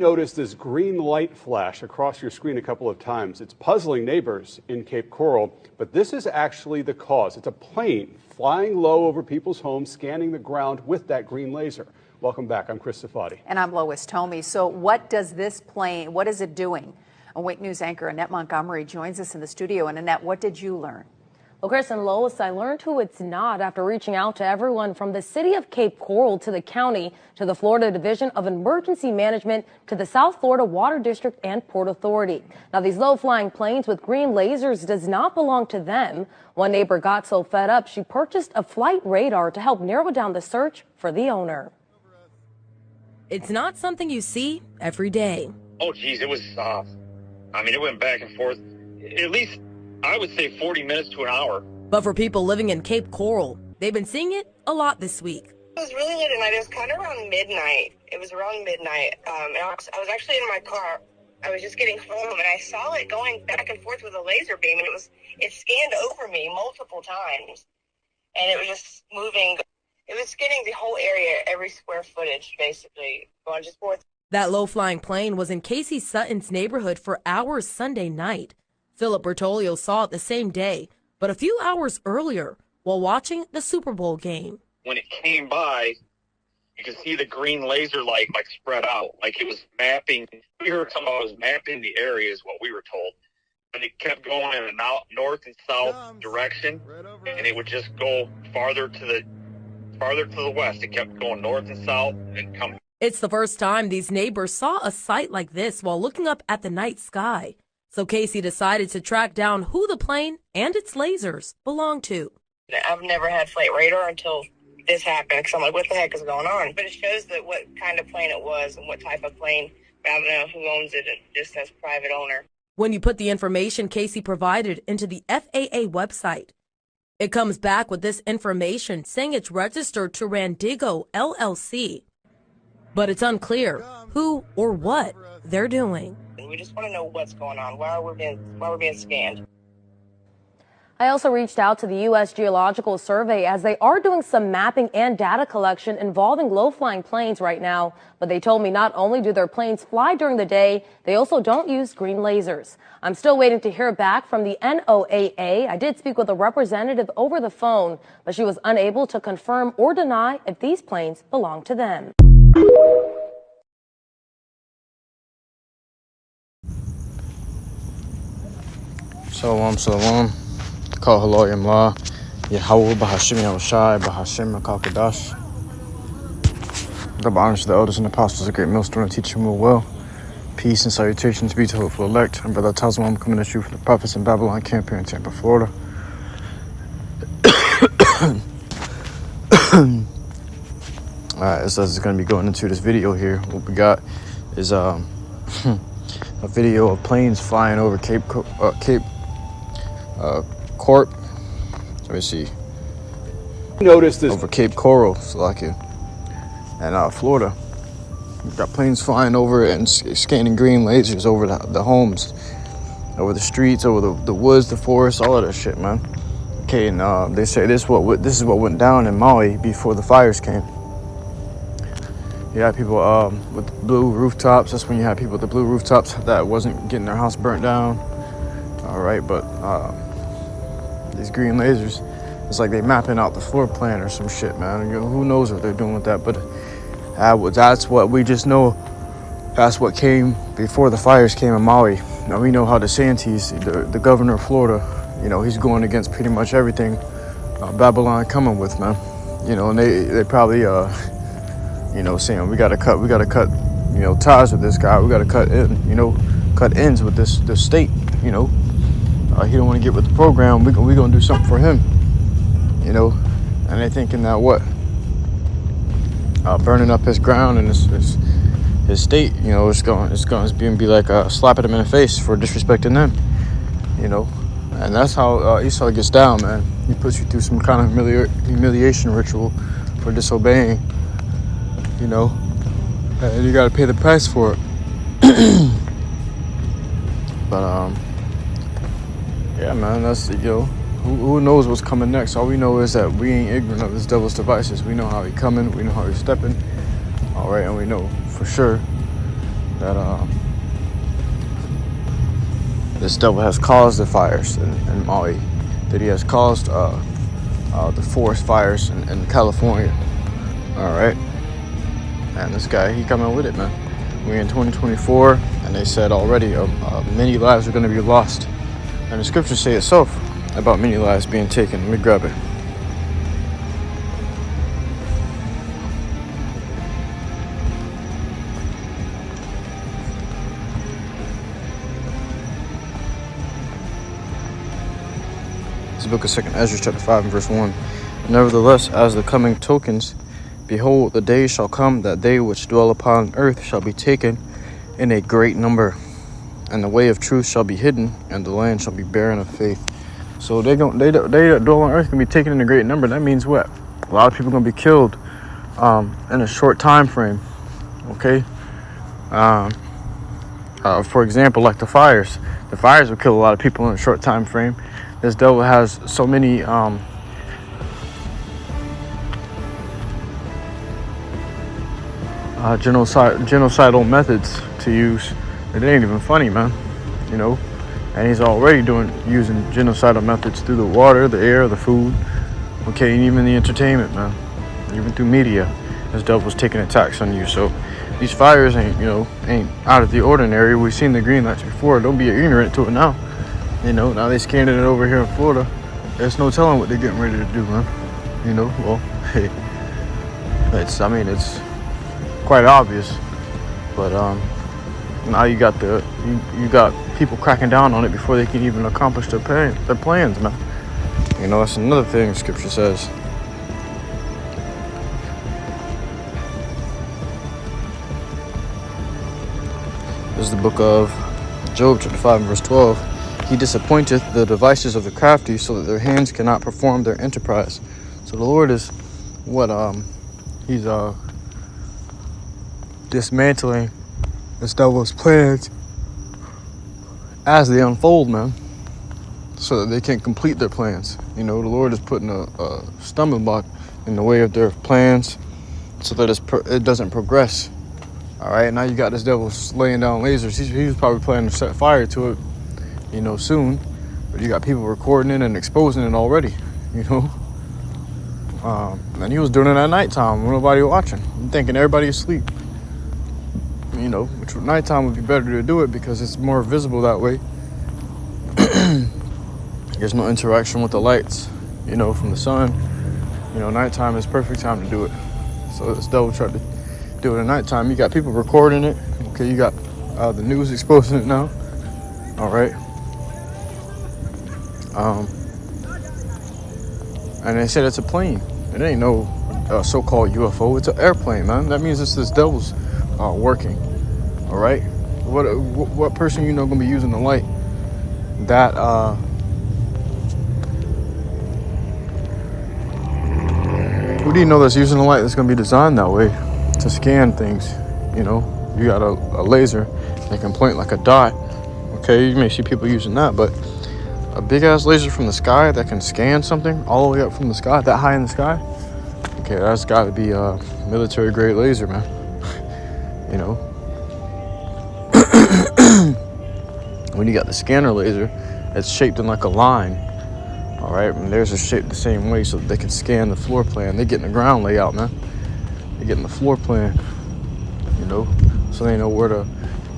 Notice this green light flash across your screen a couple of times. It's puzzling neighbors in Cape Coral, but this is actually the cause. It's a plane flying low over people's homes, scanning the ground with that green laser. Welcome back. I'm Chris Safadi. And I'm Lois Tomey. So what does this plane, what is it doing? Awake News anchor Annette Montgomery joins us in the studio. And Annette, what did you learn? Well, Chris and Lois, I learned who it's not after reaching out to everyone from the city of Cape Coral to the county to the Florida Division of Emergency Management to the South Florida Water District and Port Authority. Now, these low-flying planes with green lasers does not belong to them. One neighbor got so fed up, she purchased a flight radar to help narrow down the search for the owner. It's not something you see every day. Oh, geez, it was, it went back and forth. At least, I would say 40 minutes to an hour. But for people living in Cape Coral, they've been seeing it a lot this week. It was really late at night. It was kind of around midnight. It was around midnight. And I was actually in my car. I was just getting home, and I saw it going back and forth with a laser beam, and it scanned over me multiple times. And it was just moving. It was scanning the whole area, every square footage, basically, going just forth. That low-flying plane was in Casey Sutton's neighborhood for hours Sunday night. Philip Bertolio saw it the same day, but a few hours earlier while watching the Super Bowl game. When it came by, you could see the green laser light spread out, like it was mapping. We heard someone was mapping the area is what we were told. And it kept going in a north and south direction, and it would just go farther to the west. It kept going north and south and come. It's the first time these neighbors saw a sight like this while looking up at the night sky. So Casey decided to track down who the plane and its lasers belong to. I've never had flight radar until this happened, because I'm like, what the heck is going on? But it shows that what kind of plane it was and what type of plane. But I don't know who owns it. It just says private owner. When you put the information Casey provided into the FAA website, it comes back with this information saying it's registered to Randigo LLC. But it's unclear who or what they're doing. We just want to know what's going on. Why we're being scanned. I also reached out to the U.S. Geological Survey as they are doing some mapping and data collection involving low-flying planes right now. But they told me not only do their planes fly during the day, they also don't use green lasers. I'm still waiting to hear back from the NOAA. I did speak with a representative over the phone, but she was unable to confirm or deny if these planes belong to them. Shalom. Call HALALYAM La. YAHAWAH, BAHASHAM, BAHASHAM, QADASH. Double honors to the elders and apostles, a great millstone, and teach them well. Peace and salutations be to hopeful elect. And Brother Tazma, I'm coming at you from the prophets in Babylon camp here in Tampa, Florida. Alright, as it's going to be going into this video here, what we got is a video of planes flying over Cape Court. Let me see. Notice this over Cape Coral, and Florida. We've got planes flying over it and scanning green lasers over the homes, over the streets, over the woods, the forest, all of that shit, man. Okay, and they say this is what went down in Maui before the fires came. You had people with the blue rooftops. That's when you had people with the blue rooftops that wasn't getting their house burnt down. All right, but these green lasers, it's like they mapping out the floor plan or some shit, man. You know, who knows what they're doing with that? But that's what we just know. That's what came before the fires came in Maui. Now we know how DeSantis, the governor of Florida, you know, he's going against pretty much everything Babylon coming with, man. You know, and they probably you know, saying we gotta cut, you know, ties with this guy. We gotta cut ends with this state. You know, he don't want to get with the program. We gonna do something for him. You know, and they thinking that what, burning up his ground and his state. You know, it's going to be like slapping him in the face for disrespecting them. You know, and that's how Esau gets down, man. He puts you through some kind of humiliation ritual for disobeying. You know, and you gotta pay the price for it. But yeah, man, that's, you know, who knows what's coming next. All we know is that we ain't ignorant of this devil's devices. We know how he coming, we know how he's stepping. All right, and we know for sure that this devil has caused the fires in Maui, that he has caused the forest fires in California. All right, and this guy, he coming with it, man. We're in 2024, and they said already many lives are going to be lost, and the scriptures say itself about many lives being taken. Let me grab it. This book of 2nd Ezra, chapter 5 and verse 1. Nevertheless, as the coming tokens, behold, the day shall come that they which dwell upon earth shall be taken in a great number, and the way of truth shall be hidden, and the land shall be barren of faith. So they that dwell on earth can be taken in a great number. That means what? A lot of people are gonna be killed in a short time frame. Okay. For example, like the fires. The fires will kill a lot of people in a short time frame. This devil has so many genocidal methods to use. It ain't even funny, man. You know, and he's already using genocidal methods through the water, the air, the food. Okay, and even the entertainment, man. Even through media, this devil's taking attacks on you. So these fires ain't out of the ordinary. We've seen the green lights before. Don't be ignorant to it now. You know, now they scanning it over here in Florida. There's no telling what they're getting ready to do, man. You know, well, hey, it's quite obvious. But now you got you got people cracking down on it before they can even accomplish their plans, man. You know, that's another thing Scripture says. This is the book of Job, chapter 5 and verse 12. He disappointeth the devices of the crafty, so that their hands cannot perform their enterprise. So the Lord is he's dismantling this devil's plans as they unfold, man, so that they can complete their plans. You know, the Lord is putting a stumbling block in the way of their plans so that it doesn't progress. All right, now you got this devil laying down lasers. He was probably planning to set fire to it, you know, soon. But you got people recording it and exposing it already, you know. And he was doing it at nighttime when nobody was watching. I'm thinking everybody asleep. You know, which nighttime would be better to do it because it's more visible that way. There's no interaction with the lights, you know, from the sun. You know, nighttime is perfect time to do it. So this devil tried to do it at nighttime. You got people recording it. Okay, you got the news exposing it now. All right. And they said it's a plane. It ain't no so-called UFO. It's an airplane, man. That means it's this devil's working. All right. What person you know gonna be using the light that who do you know that's using the light that's gonna be designed that way to scan things? You know, you got a laser that can point like a dot. Okay, you may see people using that, but a big ass laser from the sky that can scan something all the way up from the sky, that high in the sky. Okay, that's got to be a military grade laser, man. You know, when you got the scanner laser, it's shaped in like a line. All right, and theirs are shaped the same way so that they can scan the floor plan. They get in the ground layout, man. They get in the floor plan, you know, so they know where to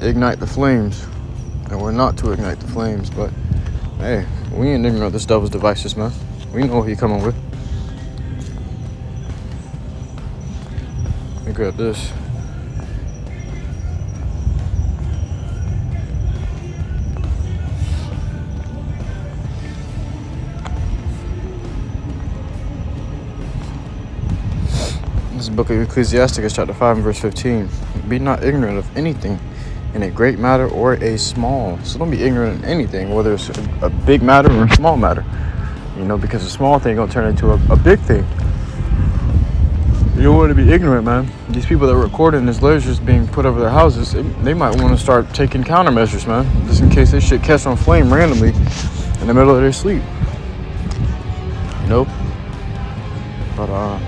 ignite the flames and where not to ignite the flames. But hey, we ain't ignorant of this devil's devices, man. We know what he coming with. Let me grab this. This is the book of Ecclesiasticus, chapter 5 and verse 15. Be not ignorant of anything in a great matter or a small. So don't be ignorant of anything, whether it's a big matter or a small matter. You know, because a small thing gonna turn into a big thing. You don't want to be ignorant, man. These people that are recording this lasers being put over their houses, they might want to start taking countermeasures, man, just in case they shit catch on flame randomly in the middle of their sleep. You know? But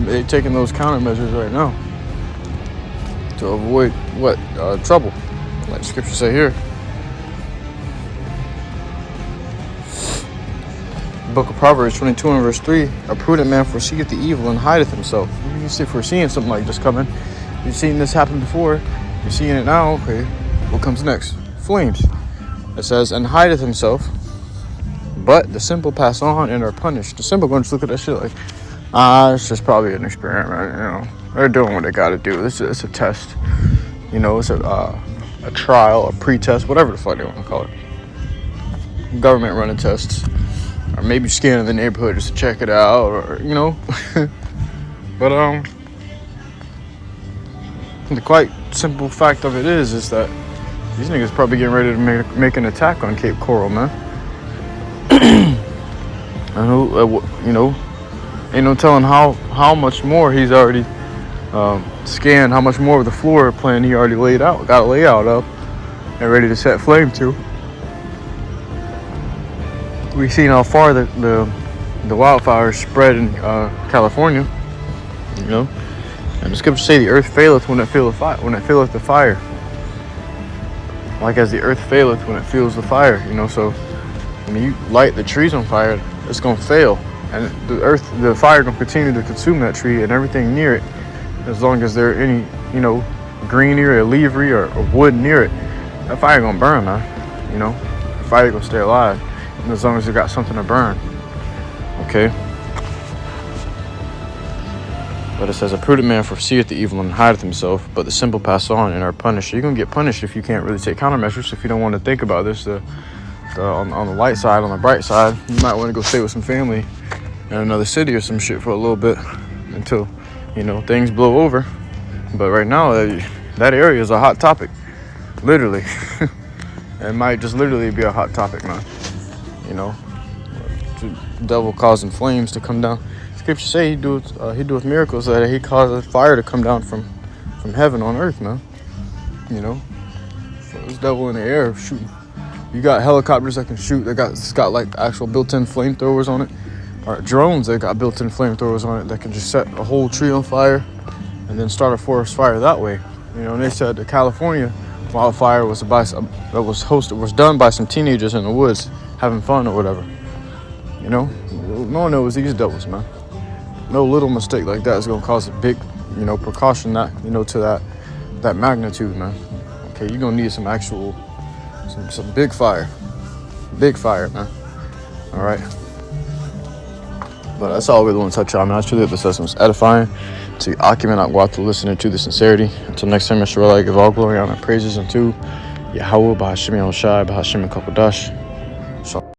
they're taking those countermeasures right now to avoid what? Trouble. Like the scripture say here. Book of Proverbs 22 and verse 3, a prudent man foreseeth the evil and hideth himself. You see, foreseeing something like this coming. You've seen this happen before. You're seeing it now. Okay, what comes next? Flames. It says, and hideth himself, but the simple pass on and are punished. The simple going to look at that shit like, it's just probably an experiment. You know, they're doing what they got to do. It's a test. You know, it's a trial, a pre-test, whatever the fuck they want to call it. Government running tests. Or maybe scanning the neighborhood just to check it out, or you know. But the quite simple fact of it is that these niggas probably getting ready to make an attack on Cape Coral, man. I know, you know, ain't no telling how much more he's already scanned, how much more of the floor plan he already got a layout of, and ready to set flame to. We've seen how far the wildfires spread in California, you know, and the scriptures say the earth faileth when it feeleth the fire. Like as the earth faileth when it feels the fire, you know. So when you light the trees on fire, it's gonna fail, and the fire gonna continue to consume that tree and everything near it, as long as there any, you know, greenery or leavery or wood near it. That fire gonna burn, man. You know, the fire gonna stay alive. And as long as you got something to burn, okay. But it says, a prudent man foreseeth the evil and hideth himself, but the simple pass on and are punished. So you're gonna get punished if you can't really take countermeasures. If you don't want to think about this, on the light side, on the bright side, you might want to go stay with some family in another city or some shit for a little bit until, you know, things blow over. But right now, that area is a hot topic, literally. It might just literally be a hot topic, man. You know, the devil causing flames to come down. Scripture say he doeth miracles, that he causes fire to come down from heaven on earth, man. You know, so this devil in the air shooting. You got helicopters that can shoot. It's got like actual built-in flamethrowers on it, or drones that got built-in flamethrowers on it that can just set a whole tree on fire and then start a forest fire that way. You know, and they said the California wildfire was done by some teenagers in the woods having fun or whatever. You know, no one knows these devils, man. No little mistake like that is gonna cause a big, you know, precaution that, you know, to that magnitude, man. Okay, you're gonna need some big fire, man. All right. But that's all I really want to touch on, man. I truly hope this lesson was edifying to Akiman Akwatu listening to the sincerity. Until next time, Mr. I give all glory, honor, and praises unto YAHAWAH, BAHASHAM, YAHAWASHI, BAHASHAM, QADASH.